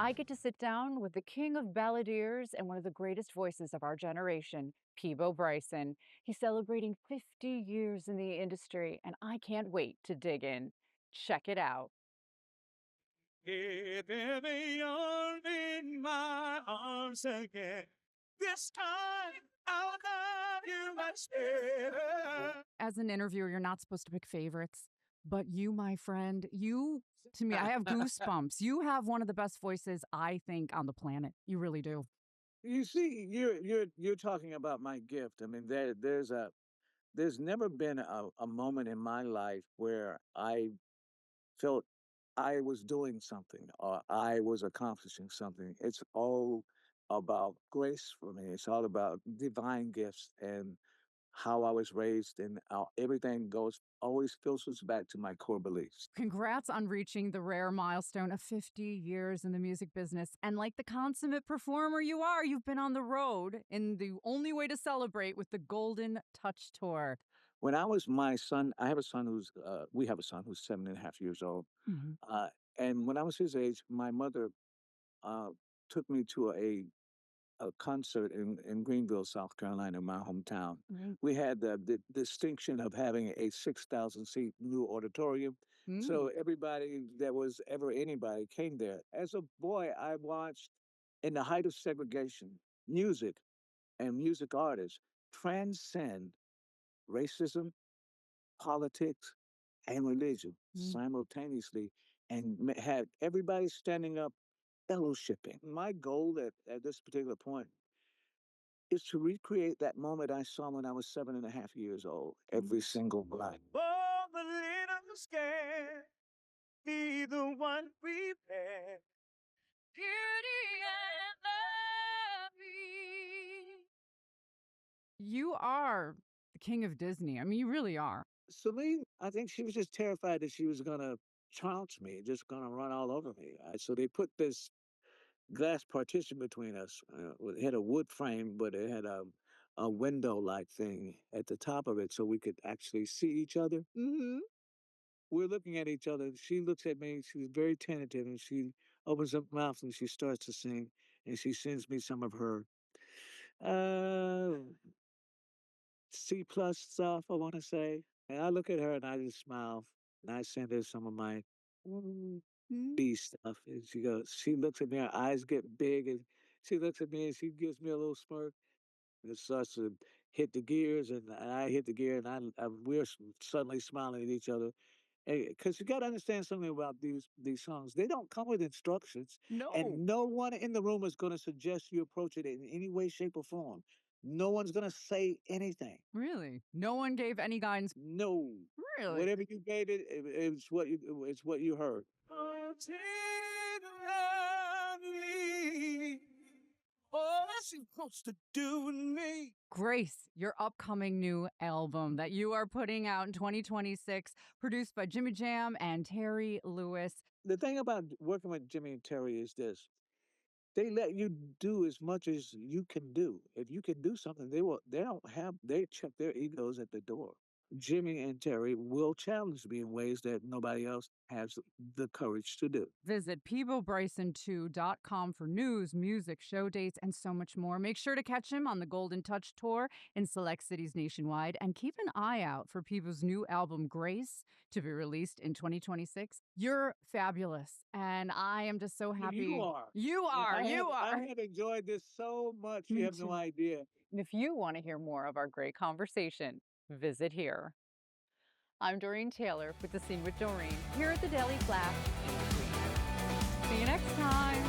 I get to sit down with the king of balladeers and one of the greatest voices of our generation, Peebo Bryson. He's celebrating 50 years in the industry, and I can't wait to dig in. Check it out. Here they are in my arms again. This time I'll love you much better. As an interviewer, you're not supposed to pick favorites, but you, my friend, to me, I have goosebumps. You have one of the best voices, I think, on the planet. You really do. You see, you're talking about my gift. I mean, there's never been a moment in my life where I felt I was doing something or I was accomplishing something. It's all about grace for me. It's all about divine gifts and how I was raised, and everything goes always filters back to my core beliefs. Congrats on reaching the rare milestone of 50 years in the music business. And like the consummate performer you are, you've been on the road in the only way to celebrate with the Golden Touch Tour. When I was my son, I have a son who's we have a son who's 7.5 years old, Mhm. uh, and when I was his age, my mother uh, took me to a concert in Greenville, South Carolina, my hometown. Right. We had the distinction of having a 6,000 seat new auditorium. Mm. So everybody that was ever anybody came there. As a boy, I watched in the height of segregation, music and music artists transcend racism, politics, and religion Mm. simultaneously and had everybody standing up fellowshipping. My goal at this particular point is to recreate that moment I saw when I was 7.5 years old, every single night. Oh, the little scared, be the one prepared. Beauty and lovely. You are the king of Disney. I mean, you really are. Celine, I think she was just terrified that she was going to trounce me, just going to run all over me. So they put this glass partition between us. It had a wood frame, but it had a window like thing at the top of it so we could actually see each other. We're looking at each other. She looks at me. She's very tentative, and she opens up her mouth and she starts to sing, and she sends me some of her uh, C plus stuff. I want to say, and I look at her and I just smile, and I send her some of my B stuff, and she goes. She looks at me. Her eyes get big, and she looks at me and she gives me a little smirk. And it starts to hit the gears, and I hit the gear, and we're suddenly smiling at each other. Because you got to understand something about these songs. They don't come with instructions, No. and no one in the room is going to suggest you approach it in any way, shape, or form. No one's going to say anything. Really? No one gave any guidance. No, Really? whatever you gave it, it's what you heard. Oh, tenderly, all she wants to do with me. Grace, your upcoming new album that you are putting out in 2026, produced by Jimmy Jam and Terry Lewis. The thing about working with Jimmy and Terry is this: they let you do as much as you can do. If you can do something, they check their egos at the door. Jimmy and Terry will challenge me in ways that nobody else has the courage to do. Visit PeeboBryson2.com for news, music, show dates, and so much more. Make sure to catch him on the Golden Touch Tour in select cities nationwide, and keep an eye out for Peebo's new album, Grace, to be released in 2026. You're fabulous, and I am just so happy. You are. You are. I have enjoyed this so much. Me You have too. no idea. And if you want to hear more of our great conversation, visit here. I'm Doreen Taylor with The Scene with Doreen here at the Daily Flash. See you next time.